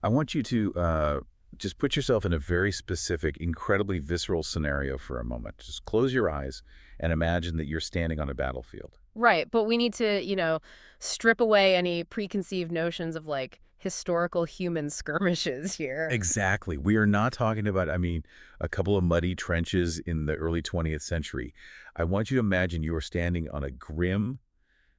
I want you to just put yourself in a very specific, incredibly visceral scenario for a moment. Just close your eyes and imagine that you're standing on a battlefield. Right, but we need to, strip away any preconceived notions of, like, historical human skirmishes here. Exactly. We are not talking about, a couple of muddy trenches in the early 20th century. I want you to imagine you are standing on a grim,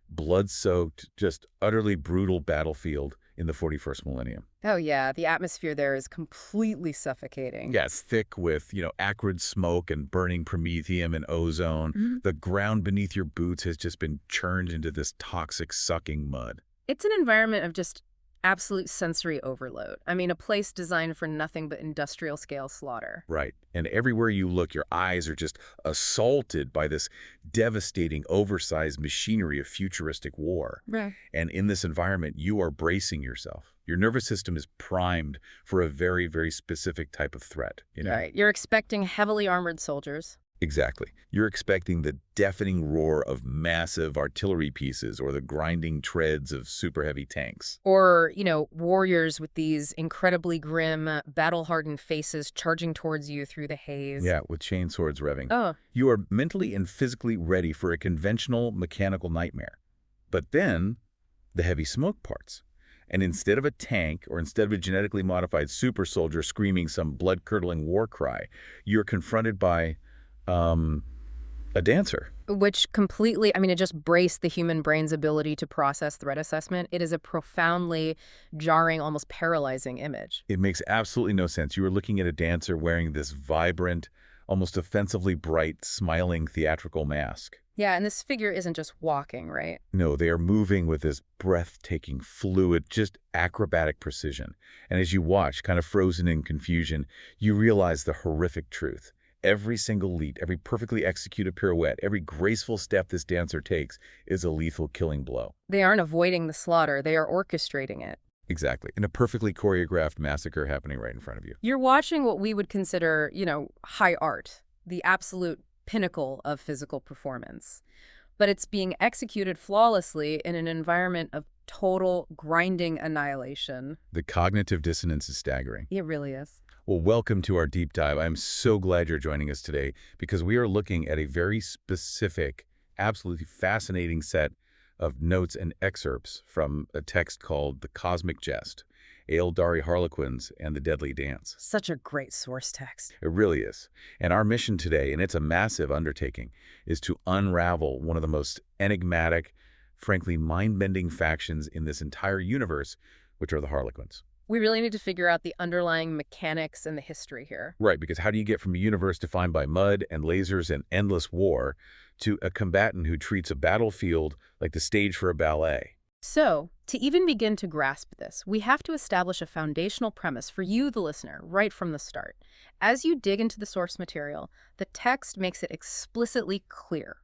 blood-soaked, just utterly brutal battlefield in the 41st millennium. Oh, yeah, the atmosphere there is completely suffocating. Yeah, it's thick with, acrid smoke and burning promethium and ozone. Mhm. The ground beneath your boots has just been churned into this toxic, sucking mud. It's an environment of just absolute sensory overload. I mean, a place designed for nothing but industrial-scale slaughter. Right. And everywhere you look, your eyes are just assaulted by this devastating, oversized machinery of futuristic war. Right. And in this environment, you are bracing yourself. Your nervous system is primed for a very, very specific type of threat. Right. You're expecting heavily armored soldiers. Exactly. You're expecting the deafening roar of massive artillery pieces or the grinding treads of super heavy tanks. Or, warriors with these incredibly grim, battle-hardened faces charging towards you through the haze. Yeah, with chainswords revving. Oh, You are mentally and physically ready for a conventional mechanical nightmare. But then, the heavy smoke parts. And instead of a tank or instead of a genetically modified super soldier screaming some blood-curdling war cry, you're confronted by, a dancer. which completely, I mean, it just braced the human brain's ability to process threat assessment. It is a profoundly jarring, almost paralyzing image. It makes absolutely no sense. You were looking at a dancer wearing this vibrant, almost offensively bright, smiling theatrical mask. Yeah, and this figure isn't just walking, right? No, they are moving with this breathtaking, fluid, just acrobatic precision. And as you watch, kind of frozen in confusion, you realize the horrific truth. Every single leap, every perfectly executed pirouette, every graceful step this dancer takes is a lethal killing blow. They aren't avoiding the slaughter, they are orchestrating it. Exactly. And a perfectly choreographed massacre happening right in front of you. You're watching what we would consider, high art, the absolute pinnacle of physical performance. But it's being executed flawlessly in an environment of total grinding annihilation. The cognitive dissonance is staggering. It really is. Well, welcome to our deep dive. I'm so glad you're joining us today because we are looking at a very specific, absolutely fascinating set of notes and excerpts from a text called The Cosmic Jest, Aeldari Harlequins and the Deadly Dance. Such a great source text. It really is. And our mission today, and it's a massive undertaking, is to unravel one of the most enigmatic, frankly mind-bending factions in this entire universe, which are the Harlequins. We really need to figure out the underlying mechanics and the history here. Right, because how do you get from a universe defined by mud and lasers and endless war to a combatant who treats a battlefield like the stage for a ballet? So, to even begin to grasp this, we have to establish a foundational premise for you, the listener, right from the start. As you dig into the source material, the text makes it explicitly clear.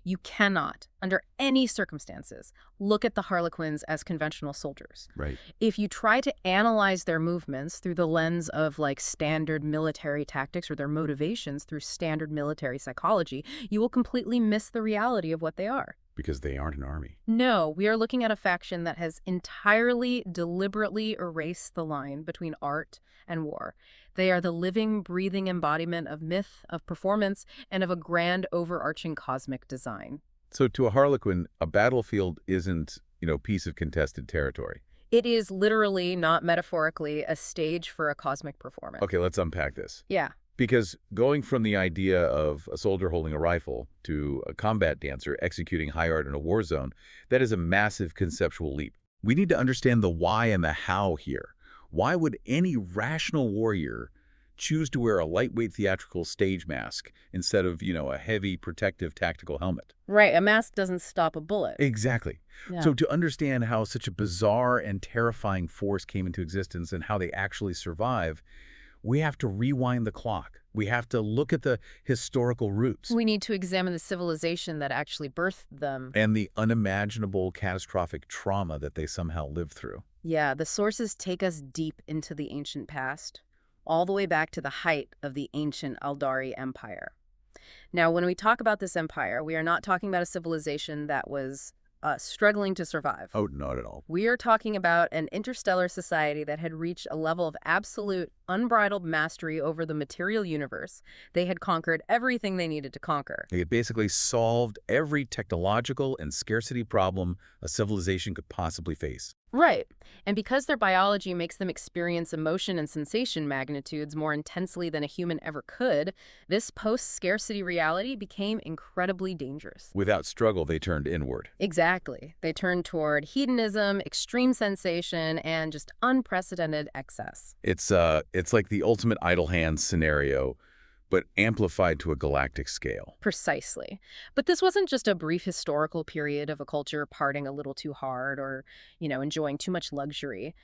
You cannot, under any circumstances, look at the Harlequins as conventional soldiers. Right. If you try to analyze their movements through the lens of like standard military tactics or their motivations through standard military psychology, you will completely miss the reality of what they are. Because they aren't an army. No, we are looking at a faction that has entirely, deliberately erased the line between art and war. They are the living, breathing embodiment of myth, of performance, and of a grand, overarching cosmic design. So to a Harlequin, a battlefield isn't, piece of contested territory. It is literally, not metaphorically, a stage for a cosmic performance. Okay, let's unpack this. Yeah. Because going from the idea of a soldier holding a rifle to a combat dancer executing high art in a war zone, that is a massive conceptual leap. We need to understand the why and the how here. Why would any rational warrior choose to wear a lightweight theatrical stage mask instead of, a heavy protective tactical helmet? Right, a mask doesn't stop a bullet. Exactly. Yeah. So to understand how such a bizarre and terrifying force came into existence and how they actually survive, we have to rewind the clock. We have to look at the historical roots. We need to examine the civilization that actually birthed them. And the unimaginable catastrophic trauma that they somehow lived through. Yeah, the sources take us deep into the ancient past, all the way back to the height of the ancient Aeldari Empire. Now, when we talk about this empire, we are not talking about a civilization that was struggling to survive. Oh, not at all. We are talking about an interstellar society that had reached a level of absolute, unbridled mastery over the material universe. They had conquered everything they needed to conquer. They had basically solved every technological and scarcity problem a civilization could possibly face. Right. And because their biology makes them experience emotion and sensation magnitudes more intensely than a human ever could, this post-scarcity reality became incredibly dangerous. Without struggle, they turned inward. Exactly. They turned toward hedonism, extreme sensation, and just unprecedented excess. It's like the ultimate idle hands scenario, but amplified to a galactic scale. Precisely. But this wasn't just a brief historical period of a culture partying a little too hard or, enjoying too much luxury.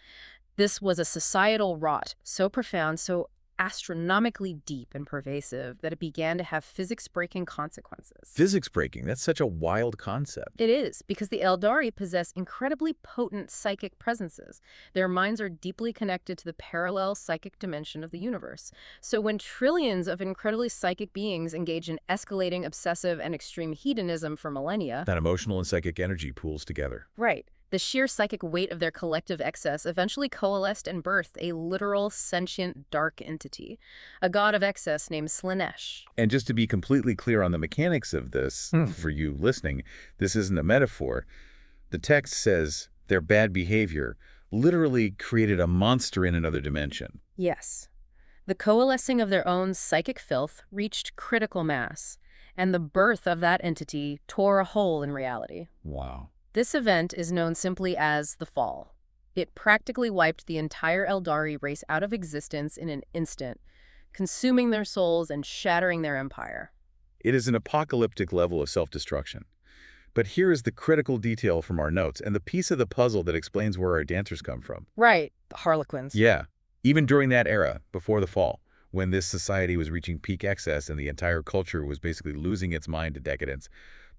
This was a societal rot so profound, so astronomically deep and pervasive that it began to have physics-breaking consequences. Physics breaking, that's such a wild concept. It is, because the Aeldari possess incredibly potent psychic presences. Their minds are deeply connected to the parallel psychic dimension of the universe. So when trillions of incredibly psychic beings engage in escalating, obsessive, and extreme hedonism for millennia... That emotional and psychic energy pools together. Right. The sheer psychic weight of their collective excess eventually coalesced and birthed a literal, sentient, dark entity, a god of excess named Slanesh. And just to be completely clear on the mechanics of this, for you listening, this isn't a metaphor. The text says their bad behavior literally created a monster in another dimension. Yes. The coalescing of their own psychic filth reached critical mass, and the birth of that entity tore a hole in reality. Wow. This event is known simply as the Fall. It practically wiped the entire Aeldari race out of existence in an instant, consuming their souls and shattering their empire. It is an apocalyptic level of self-destruction. But here is the critical detail from our notes and the piece of the puzzle that explains where our dancers come from. Right, the Harlequins. Yeah, even during that era, before the fall, when this society was reaching peak excess and the entire culture was basically losing its mind to decadence,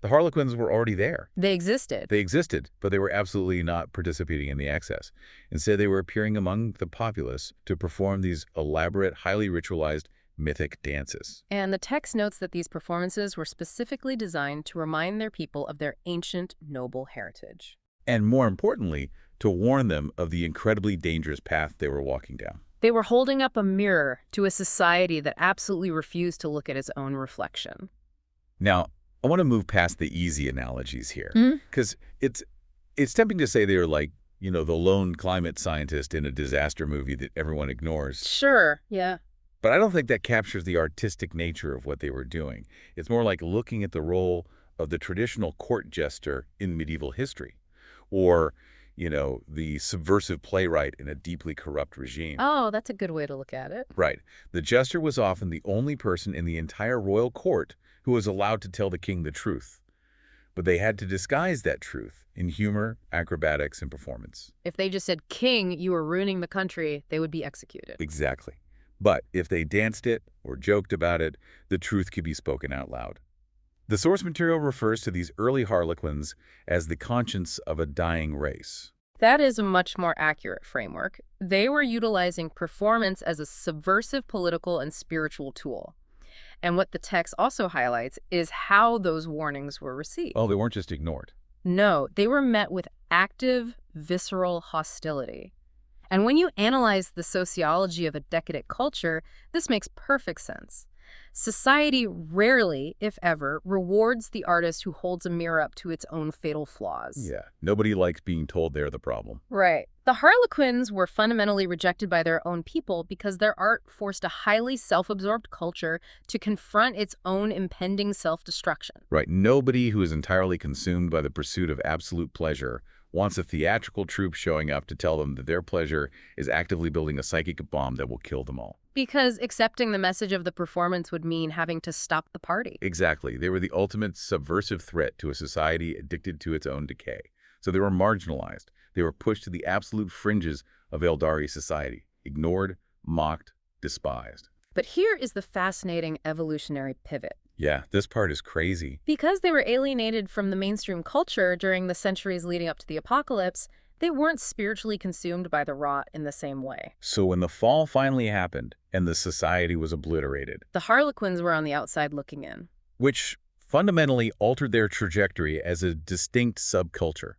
the Harlequins were already there. They existed. They existed, but they were absolutely not participating in the excess. Instead, they were appearing among the populace to perform these elaborate, highly ritualized, mythic dances. And the text notes that these performances were specifically designed to remind their people of their ancient, noble heritage. And more importantly, to warn them of the incredibly dangerous path they were walking down. They were holding up a mirror to a society that absolutely refused to look at its own reflection. Now, I want to move past the easy analogies here, Mm-hmm. because it's tempting to say they're like, the lone climate scientist in a disaster movie that everyone ignores. Sure, yeah. But I don't think that captures the artistic nature of what they were doing. It's more like looking at the role of the traditional court jester in medieval history, or, the subversive playwright in a deeply corrupt regime. Oh, that's a good way to look at it. Right. The jester was often the only person in the entire royal court who was allowed to tell the king the truth. But they had to disguise that truth in humor, acrobatics, and performance. If they just said, "King, you are ruining the country," they would be executed. Exactly. But if they danced it or joked about it, the truth could be spoken out loud. The source material refers to these early Harlequins as the conscience of a dying race. That is a much more accurate framework. They were utilizing performance as a subversive political and spiritual tool. And what the text also highlights is how those warnings were received. Oh, they weren't just ignored. No, they were met with active, visceral hostility. And when you analyze the sociology of a decadent culture, this makes perfect sense. Society rarely, if ever, rewards the artist who holds a mirror up to its own fatal flaws. Yeah, nobody likes being told they're the problem. Right. The Harlequins were fundamentally rejected by their own people because their art forced a highly self-absorbed culture to confront its own impending self-destruction. Right, nobody who is entirely consumed by the pursuit of absolute pleasure wants a theatrical troupe showing up to tell them that their pleasure is actively building a psychic bomb that will kill them all. Because accepting the message of the performance would mean having to stop the party. Exactly. They were the ultimate subversive threat to a society addicted to its own decay. So they were marginalized. They were pushed to the absolute fringes of Aeldari society, ignored, mocked, despised. But here is the fascinating evolutionary pivot. Yeah, this part is crazy. Because they were alienated from the mainstream culture during the centuries leading up to the apocalypse, they weren't spiritually consumed by the rot in the same way. So when the fall finally happened and the society was obliterated, The Harlequins were on the outside looking in. which fundamentally altered their trajectory as a distinct subculture.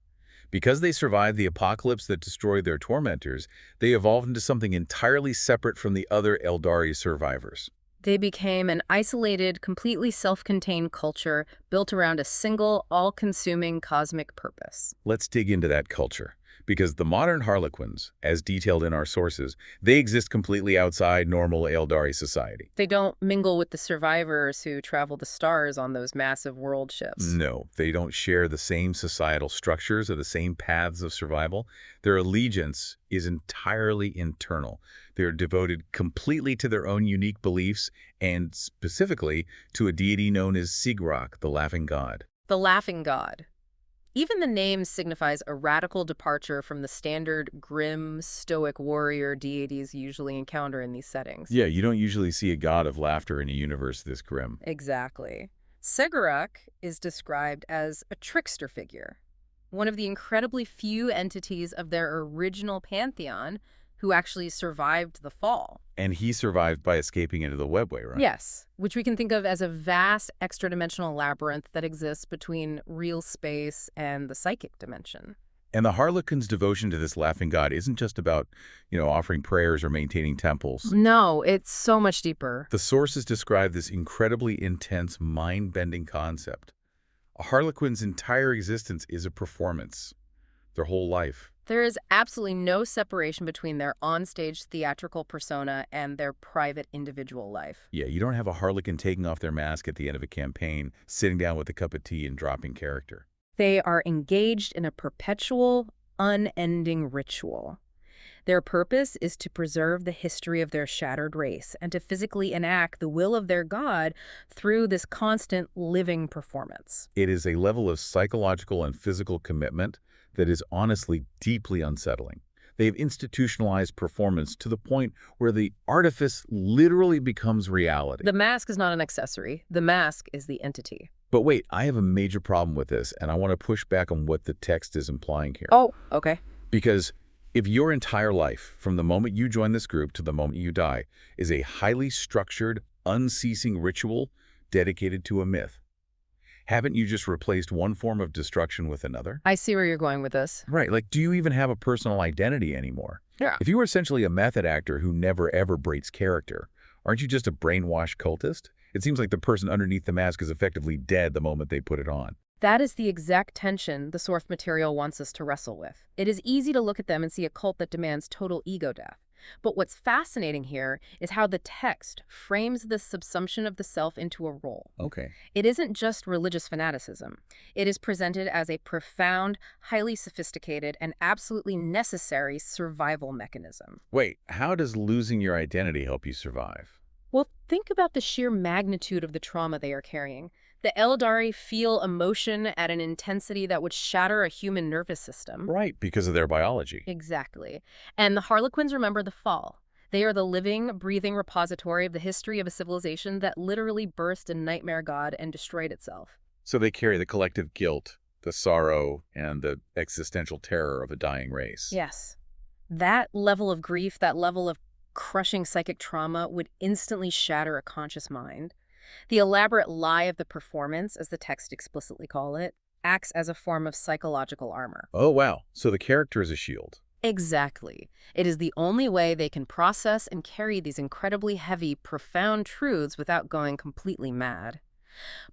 Because they survived the apocalypse that destroyed their tormentors, they evolved into something entirely separate from the other Aeldari survivors. They became an isolated, completely self-contained culture built around a single, all-consuming cosmic purpose. Let's dig into that culture. Because the modern Harlequins, as detailed in our sources, they exist completely outside normal Aeldari society. They don't mingle with the survivors who travel the stars on those massive world ships. No, they don't share the same societal structures or the same paths of survival. Their allegiance is entirely internal. They're devoted completely to their own unique beliefs and specifically to a deity known as Sigrak, the Laughing God. The Laughing God. Even the name signifies a radical departure from the standard grim, stoic warrior deities you usually encounter in these settings. Yeah, you don't usually see a god of laughter in a universe this grim. Exactly. Sigurd is described as a trickster figure, one of the incredibly few entities of their original pantheon who actually survived the fall. And he survived by escaping into the webway, right? Yes, which we can think of as a vast extra-dimensional labyrinth that exists between real space and the psychic dimension. And the Harlequins' devotion to this laughing god isn't just about, offering prayers or maintaining temples. No, it's so much deeper. The sources describe this incredibly intense, mind-bending concept. A Harlequin's entire existence is a performance, their whole life. There is absolutely no separation between their onstage theatrical persona and their private individual life. Yeah, you don't have a Harlequin taking off their mask at the end of a campaign, sitting down with a cup of tea and dropping character. They are engaged in a perpetual, unending ritual. Their purpose is to preserve the history of their shattered race and to physically enact the will of their god through this constant living performance. It is a level of psychological and physical commitment that is honestly deeply unsettling. They've institutionalized performance to the point where the artifice literally becomes reality. The mask is not an accessory. The mask is the entity. But wait, I have a major problem with this, and I want to push back on what the text is implying here. Oh, okay. Because if your entire life, from the moment you join this group to the moment you die, is a highly structured, unceasing ritual dedicated to a myth, haven't you just replaced one form of destruction with another? I see where you're going with this. Right, like, do you even have a personal identity anymore? Yeah. If you were essentially a method actor who never ever breaks character, aren't you just a brainwashed cultist? It seems like the person underneath the mask is effectively dead the moment they put it on. That is the exact tension the source material wants us to wrestle with. It is easy to look at them and see a cult that demands total ego death. But what's fascinating here is how the text frames the subsumption of the self into a role. Okay. It isn't just religious fanaticism. It is presented as a profound, highly sophisticated, and absolutely necessary survival mechanism. Wait, how does losing your identity help you survive? Well, think about the sheer magnitude of the trauma they are carrying. The Aeldari feel emotion at an intensity that would shatter a human nervous system. Right, because of their biology. Exactly. And the Harlequins remember the fall. They are the living, breathing repository of the history of a civilization that literally burst a nightmare god and destroyed itself. So they carry the collective guilt, the sorrow, and the existential terror of a dying race. Yes. That level of grief, that level of crushing psychic trauma would instantly shatter a conscious mind. The elaborate lie of the performance, as the text explicitly call it, acts as a form of psychological armor. Oh, wow. So the character is a shield. Exactly. It is the only way they can process and carry these incredibly heavy, profound truths without going completely mad.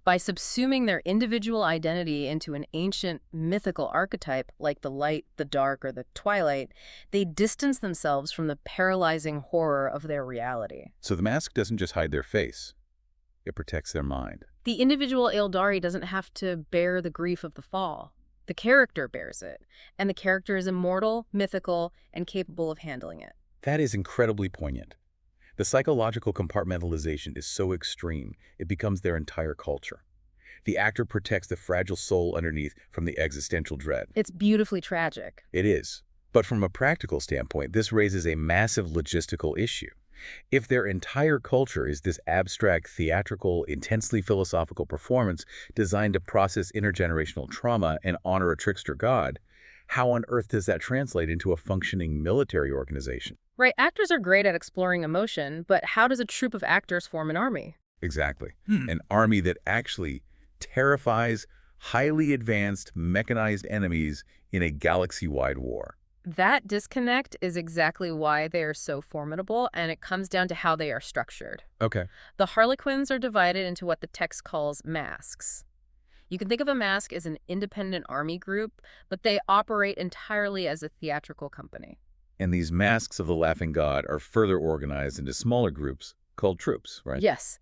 By subsuming their individual identity into an ancient, mythical archetype like the light, the dark, or the twilight, they distance themselves from the paralyzing horror of their reality. So the mask doesn't just hide their face. It protects their mind. The individual Aeldari doesn't have to bear the grief of the fall. The character bears it, and the character is immortal, mythical, and capable of handling it. That is incredibly poignant. The psychological compartmentalization is so extreme, it becomes their entire culture. The actor protects the fragile soul underneath from the existential dread. It's beautifully tragic. It is. But from a practical standpoint, this raises a massive logistical issue. If their entire culture is this abstract, theatrical, intensely philosophical performance designed to process intergenerational trauma and honor a trickster god, how on earth does that translate into a functioning military organization? Right, actors are great at exploring emotion, but how does a troupe of actors form an army? Exactly. An army that actually terrifies highly advanced mechanized enemies in a galaxy-wide war. That disconnect is exactly why they are so formidable, and it comes down to how they are structured. Okay. The Harlequins are divided into what the text calls masks. You can think of a mask as an independent army group, but they operate entirely as a theatrical company. And these masks of the Laughing God are further organized into smaller groups called troops, right? Yes,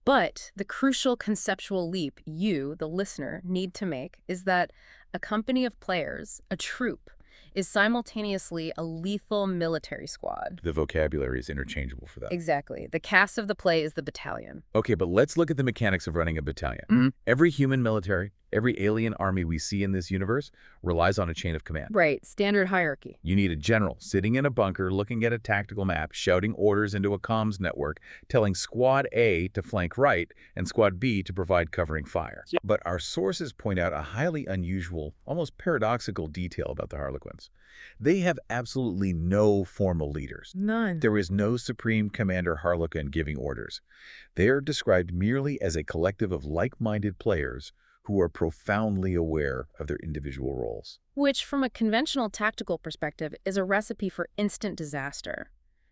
but the crucial conceptual leap you, the listener, need to make is that a company of players, a troupe, is simultaneously a lethal military squad. The vocabulary is interchangeable for that. Exactly. The cast of the play is the battalion. Okay, but let's look at the mechanics of running a battalion. Every human military, every alien army we see in this universe relies on a chain of command. Right, standard hierarchy. You need a general sitting in a bunker looking at a tactical map, shouting orders into a comms network, telling Squad A to flank right and Squad B to provide covering fire. But our sources point out a highly unusual, almost paradoxical detail about the Harlequins. They have absolutely no formal leaders. None. There is no supreme commander Harlequin giving orders. They are described merely as a collective of like-minded players who are profoundly aware of their individual roles. Which, from a conventional tactical perspective, is a recipe for instant disaster.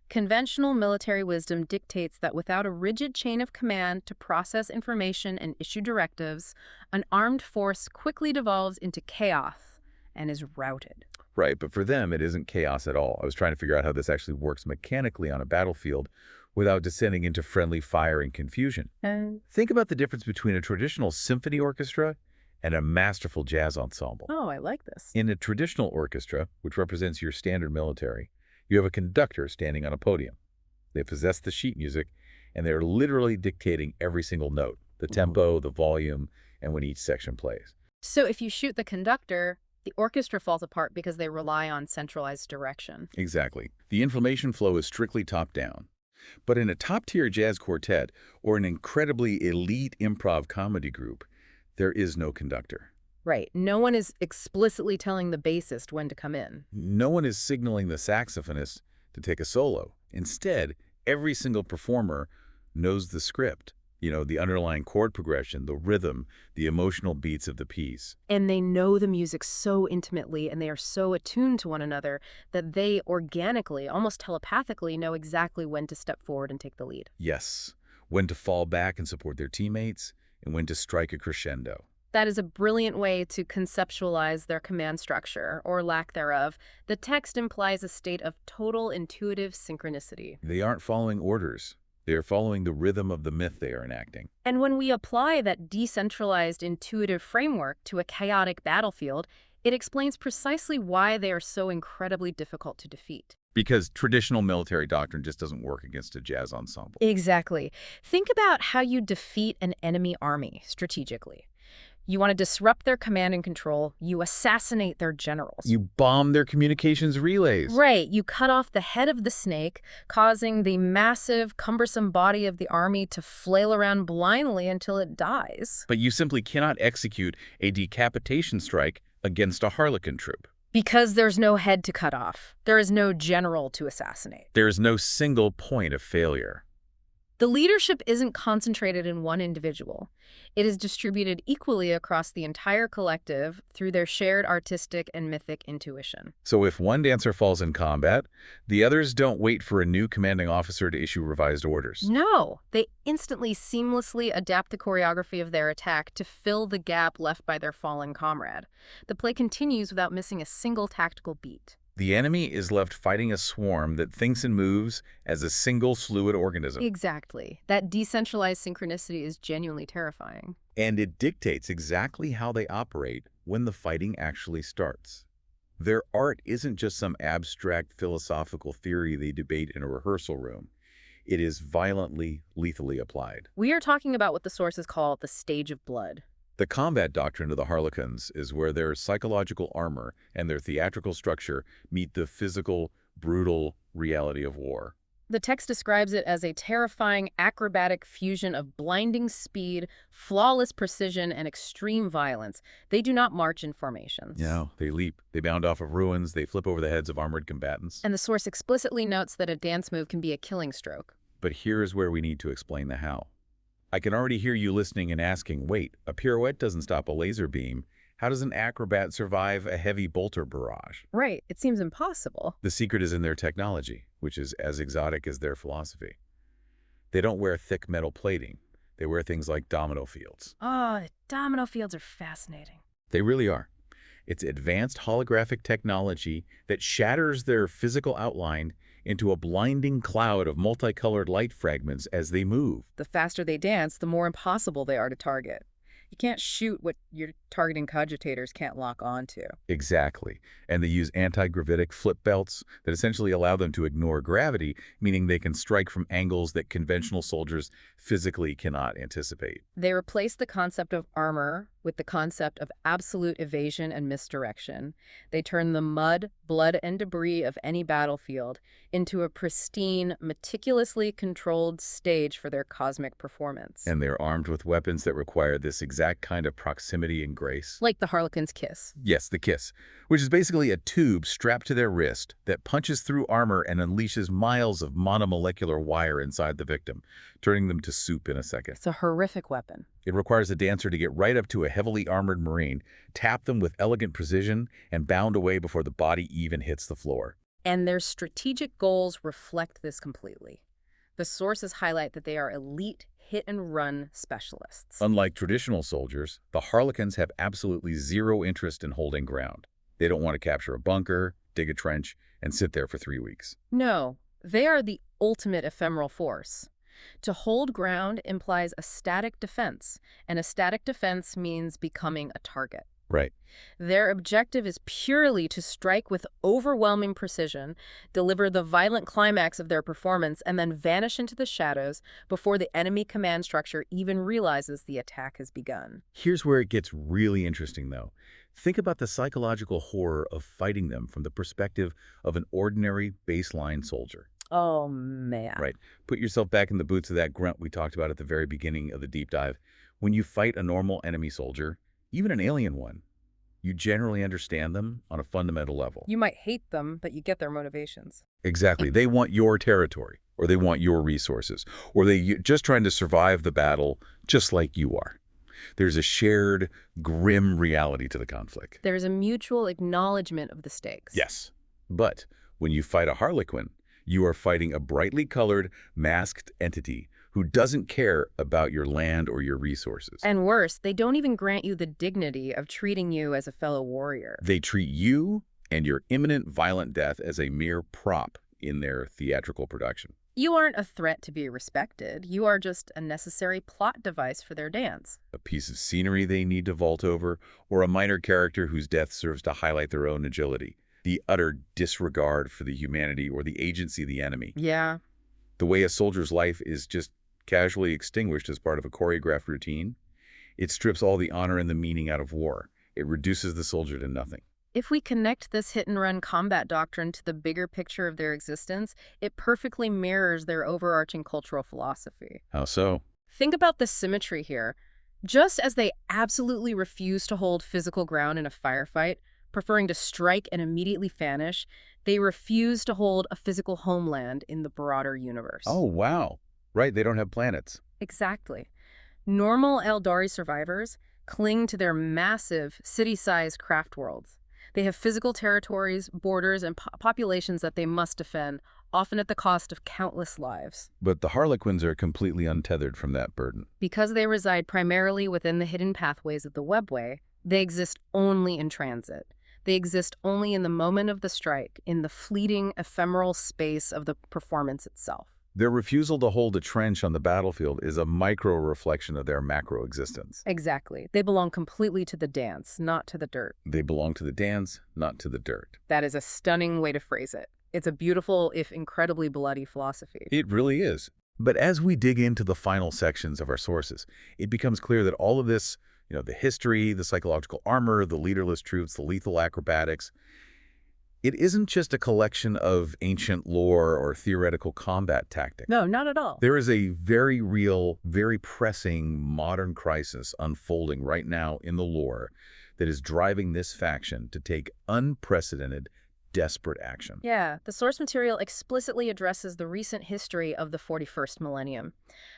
Conventional military wisdom dictates that without a rigid chain of command to process information and issue directives, an armed force quickly devolves into chaos and is routed. Right, but for them, it isn't chaos at all. I was trying to figure out how this actually works mechanically on a battlefield without descending into friendly fire and confusion. Think about the difference between a traditional symphony orchestra and a masterful jazz ensemble. Oh, I like this. In a traditional orchestra, which represents your standard military, you have a conductor standing on a podium. They possess the sheet music, and they're literally dictating every single note, the tempo, the volume, and when each section plays. So if you shoot the conductor, the orchestra falls apart because they rely on centralized direction. Exactly. The information flow is strictly top-down. But in a top-tier jazz quartet or an incredibly elite improv comedy group, there is no conductor. Right. No one is explicitly telling the bassist when to come in. No one is signaling the saxophonist to take a solo. Instead, every single performer knows the script, the underlying chord progression, the rhythm, the emotional beats of the piece. And they know the music so intimately, and they are so attuned to one another that they organically, almost telepathically, know exactly when to step forward and take the lead. Yes, when to fall back and support their teammates, and when to strike a crescendo. That is a brilliant way to conceptualize their command structure, or lack thereof. The text implies a state of total intuitive synchronicity. They aren't following orders. They are following the rhythm of the myth they are enacting. And when we apply that decentralized intuitive framework to a chaotic battlefield, it explains precisely why they are so incredibly difficult to defeat. Because traditional military doctrine just doesn't work against a jazz ensemble. Exactly. Think about how you defeat an enemy army strategically. You want to disrupt their command and control. You assassinate their generals. You bomb their communications relays. Right. You cut off the head of the snake, causing the massive, cumbersome body of the army to flail around blindly until it dies. But you simply cannot execute a decapitation strike against a Harlequin troop. Because there's no head to cut off. There is no general to assassinate. There is no single point of failure. The leadership isn't concentrated in one individual. It is distributed equally across the entire collective through their shared artistic and mythic intuition. So if one dancer falls in combat, the others don't wait for a new commanding officer to issue revised orders. No, they instantly seamlessly adapt the choreography of their attack to fill the gap left by their fallen comrade. The play continues without missing a single tactical beat. The enemy is left fighting a swarm that thinks and moves as a single fluid organism. Exactly. That decentralized synchronicity is genuinely terrifying. And it dictates exactly how they operate when the fighting actually starts. Their art isn't just some abstract philosophical theory they debate in a rehearsal room. It is violently, lethally applied. We are talking about what the sources call the stage of blood. The combat doctrine of the Harlequins is where their psychological armor and their theatrical structure meet the physical, brutal reality of war. The text describes it as a terrifying, acrobatic fusion of blinding speed, flawless precision, and extreme violence. They do not march in formations. No, they leap, they bound off of ruins, they flip over the heads of armored combatants. And the source explicitly notes that a dance move can be a killing stroke. But here is where we need to explain the how. I can already hear you listening and asking, wait, a pirouette doesn't stop a laser beam. How does an acrobat survive a heavy bolter barrage? Right, it seems impossible. The secret is in their technology, which is as exotic as their philosophy. They don't wear thick metal plating. They wear things like domino fields. Oh, the domino fields are fascinating. They really are. It's advanced holographic technology that shatters their physical outline into a blinding cloud of multicolored light fragments as they move. The faster they dance, the more impossible they are to target. You can't shoot what your targeting cogitators can't lock onto. Exactly. And they use anti-gravitic flip belts that essentially allow them to ignore gravity, meaning they can strike from angles that conventional soldiers physically cannot anticipate. They replace the concept of armor with the concept of absolute evasion and misdirection. They turn the mud, blood, and debris of any battlefield into a pristine, meticulously controlled stage for their cosmic performance. And they're armed with weapons that require this exact kind of proximity and grace. Like the Harlequins' kiss. Yes, the kiss, which is basically a tube strapped to their wrist that punches through armor and unleashes miles of monomolecular wire inside the victim, turning them to soup in a second. It's a horrific weapon. It requires a dancer to get right up to a heavily armored Marine, tap them with elegant precision, and bound away before the body even hits the floor. And their strategic goals reflect this completely. The sources highlight that they are elite hit-and-run specialists. Unlike traditional soldiers, the Harlequins have absolutely zero interest in holding ground. They don't want to capture a bunker, dig a trench, and sit there for 3 weeks. No, they are the ultimate ephemeral force. To hold ground implies a static defense, and a static defense means becoming a target. Right. Their objective is purely to strike with overwhelming precision, deliver the violent climax of their performance, and then vanish into the shadows before the enemy command structure even realizes the attack has begun. Here's where it gets really interesting, though. Think about the psychological horror of fighting them from the perspective of an ordinary baseline soldier. Oh, man. Right. Put yourself back in the boots of that grunt we talked about at the very beginning of the deep dive. When you fight a normal enemy soldier, even an alien one, you generally understand them on a fundamental level. You might hate them, but you get their motivations. Exactly. They want your territory, or they want your resources, or they're just trying to survive the battle just like you are. There's a shared, grim reality to the conflict. There's a mutual acknowledgement of the stakes. Yes. But when you fight a Harlequin, you are fighting a brightly colored, masked entity who doesn't care about your land or your resources. And worse, they don't even grant you the dignity of treating you as a fellow warrior. They treat you and your imminent violent death as a mere prop in their theatrical production. You aren't a threat to be respected. You are just a necessary plot device for their dance. A piece of scenery they need to vault over, or a minor character whose death serves to highlight their own agility. The utter disregard for the humanity or the agency of the enemy. Yeah. The way a soldier's life is just casually extinguished as part of a choreographed routine, it strips all the honor and the meaning out of war. It reduces the soldier to nothing. If we connect this hit-and-run combat doctrine to the bigger picture of their existence, it perfectly mirrors their overarching cultural philosophy. How so? Think about the symmetry here. Just as they absolutely refuse to hold physical ground in a firefight, preferring to strike and immediately vanish, they refuse to hold a physical homeland in the broader universe. Oh, wow. Right, they don't have planets. Exactly. Normal Aeldari survivors cling to their massive, city-sized craft worlds. They have physical territories, borders, and populations that they must defend, often at the cost of countless lives. But the Harlequins are completely untethered from that burden. Because they reside primarily within the hidden pathways of the webway, they exist only in transit. They exist only in the moment of the strike, in the fleeting, ephemeral space of the performance itself. Their refusal to hold a trench on the battlefield is a micro-reflection of their macro-existence. Exactly. They belong completely to the dance, not to the dirt. They belong to the dance, not to the dirt. That is a stunning way to phrase it. It's a beautiful, if incredibly bloody philosophy. It really is. But as we dig into the final sections of our sources, it becomes clear that all of this, the history, the psychological armor, the leaderless troops, the lethal acrobatics, it isn't just a collection of ancient lore or theoretical combat tactics. No, not at all. There is a very real, very pressing modern crisis unfolding right now in the lore that is driving this faction to take unprecedented, desperate action. Yeah, the source material explicitly addresses the recent history of the 41st millennium.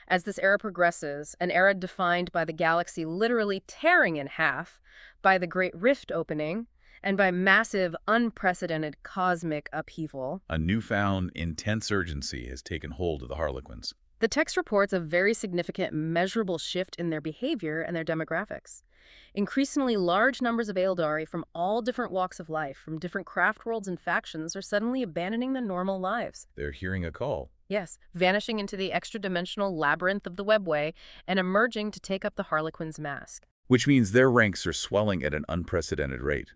As this era progresses, an era defined by the galaxy literally tearing in half, by the Great Rift opening, and by massive, unprecedented cosmic upheaval. A newfound, intense urgency has taken hold of the Harlequins. The text reports a very significant, measurable shift in their behavior and their demographics. Increasingly large numbers of Aeldari from all different walks of life, from different craft worlds and factions, are suddenly abandoning their normal lives. They're hearing a call. Yes, vanishing into the extra-dimensional labyrinth of the webway and emerging to take up the Harlequin's mask. Which means their ranks are swelling at an unprecedented rate.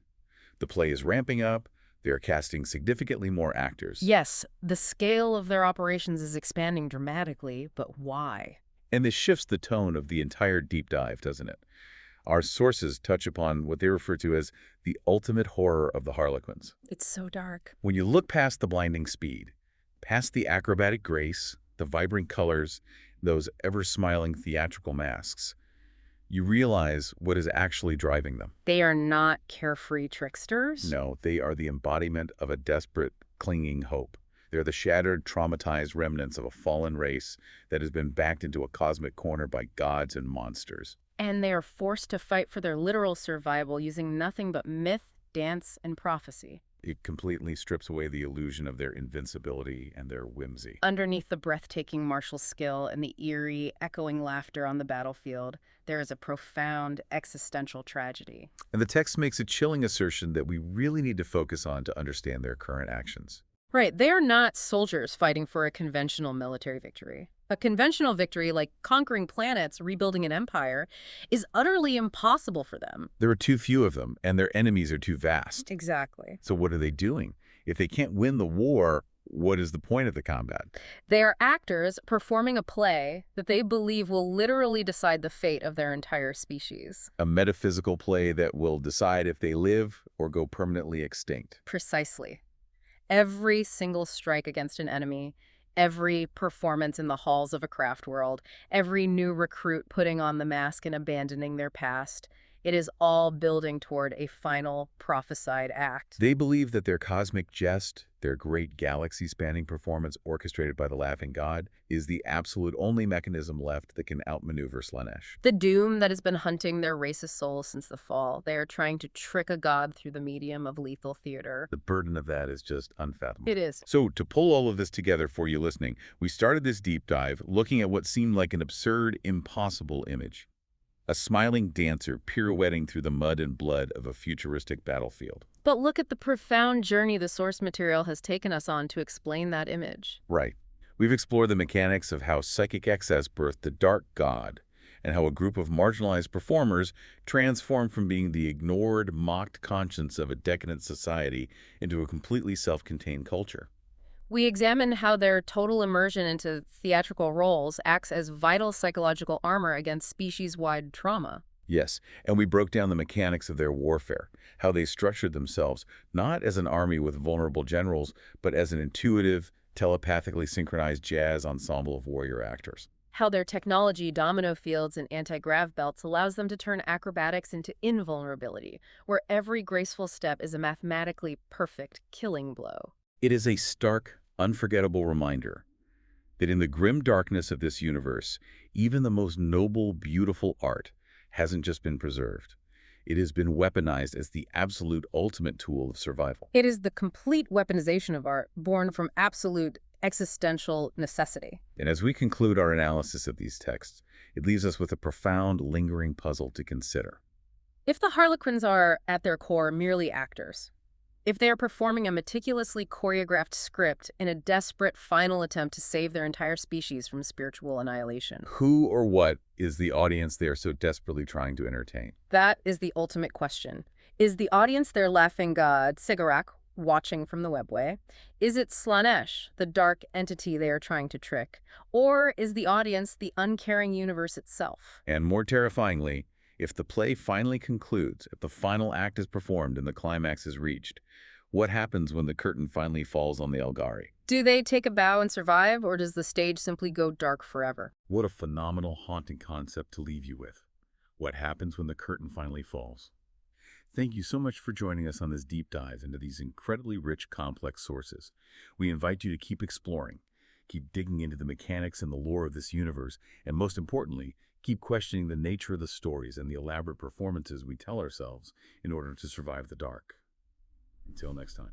The play is ramping up, they are casting significantly more actors. Yes, the scale of their operations is expanding dramatically, but why? And this shifts the tone of the entire deep dive, doesn't it? Our sources touch upon what they refer to as the ultimate horror of the Harlequins. It's so dark. When you look past the blinding speed, past the acrobatic grace, the vibrant colors, those ever-smiling theatrical masks, you realize what is actually driving them. They are not carefree tricksters? No, they are the embodiment of a desperate, clinging hope. They're the shattered, traumatized remnants of a fallen race that has been backed into a cosmic corner by gods and monsters. And they are forced to fight for their literal survival using nothing but myth, dance, and prophecy. It completely strips away the illusion of their invincibility and their whimsy. Underneath the breathtaking martial skill and the eerie, echoing laughter on the battlefield, there is a profound existential tragedy. And the text makes a chilling assertion that we really need to focus on to understand their current actions. Right, they are not soldiers fighting for a conventional military victory. A conventional victory, like conquering planets, rebuilding an empire, is utterly impossible for them. There are too few of them, and their enemies are too vast. Exactly. So what are they doing? If they can't win the war, what is the point of the combat? They are actors performing a play that they believe will literally decide the fate of their entire species. A metaphysical play that will decide if they live or go permanently extinct. Precisely. Every single strike against an enemy, every performance in the halls of a craft world, every new recruit putting on the mask and abandoning their past, it is all building toward a final prophesied act. They believe that their cosmic jest, their great galaxy-spanning performance orchestrated by the Laughing God, is the absolute only mechanism left that can outmaneuver Slaanesh. The doom that has been hunting their race's soul since the fall. They are trying to trick a god through the medium of lethal theater. The burden of that is just unfathomable. It is. So to pull all of this together for you listening, we started this deep dive looking at what seemed like an absurd, impossible image. A smiling dancer pirouetting through the mud and blood of a futuristic battlefield. But look at the profound journey the source material has taken us on to explain that image. Right. We've explored the mechanics of how psychic excess birthed the dark god, and how a group of marginalized performers transformed from being the ignored, mocked conscience of a decadent society into a completely self-contained culture. We examine how their total immersion into theatrical roles acts as vital psychological armor against species-wide trauma. Yes, and we broke down the mechanics of their warfare, how they structured themselves not as an army with vulnerable generals, but as an intuitive, telepathically synchronized jazz ensemble of warrior actors. How their technology, domino fields, and anti-grav belts allows them to turn acrobatics into invulnerability, where every graceful step is a mathematically perfect killing blow. It is a stark, unforgettable reminder that in the grim darkness of this universe, even the most noble, beautiful art hasn't just been preserved. It has been weaponized as the absolute ultimate tool of survival. It is the complete weaponization of art, born from absolute existential necessity. And as we conclude our analysis of these texts, it leaves us with a profound, lingering puzzle to consider. If the Harlequins are, at their core, merely actors, if they are performing a meticulously choreographed script in a desperate final attempt to save their entire species from spiritual annihilation, Who or what is the audience they are so desperately trying to entertain? that is the ultimate question. Is the audience their laughing god, Sigarak, watching from the webway? Is it Slaanesh, the dark entity they are trying to trick? Or is the audience the uncaring universe itself? And more terrifyingly, if the play finally concludes, if the final act is performed and the climax is reached, what happens when the curtain finally falls on the Aeldari? Do they take a bow and survive, or does the stage simply go dark forever? What a phenomenal, haunting concept to leave you with. What happens when the curtain finally falls? Thank you so much for joining us on this deep dive into these incredibly rich, complex sources. We invite you to keep exploring, keep digging into the mechanics and the lore of this universe, and most importantly, keep questioning the nature of the stories and the elaborate performances we tell ourselves in order to survive the dark. Until next time.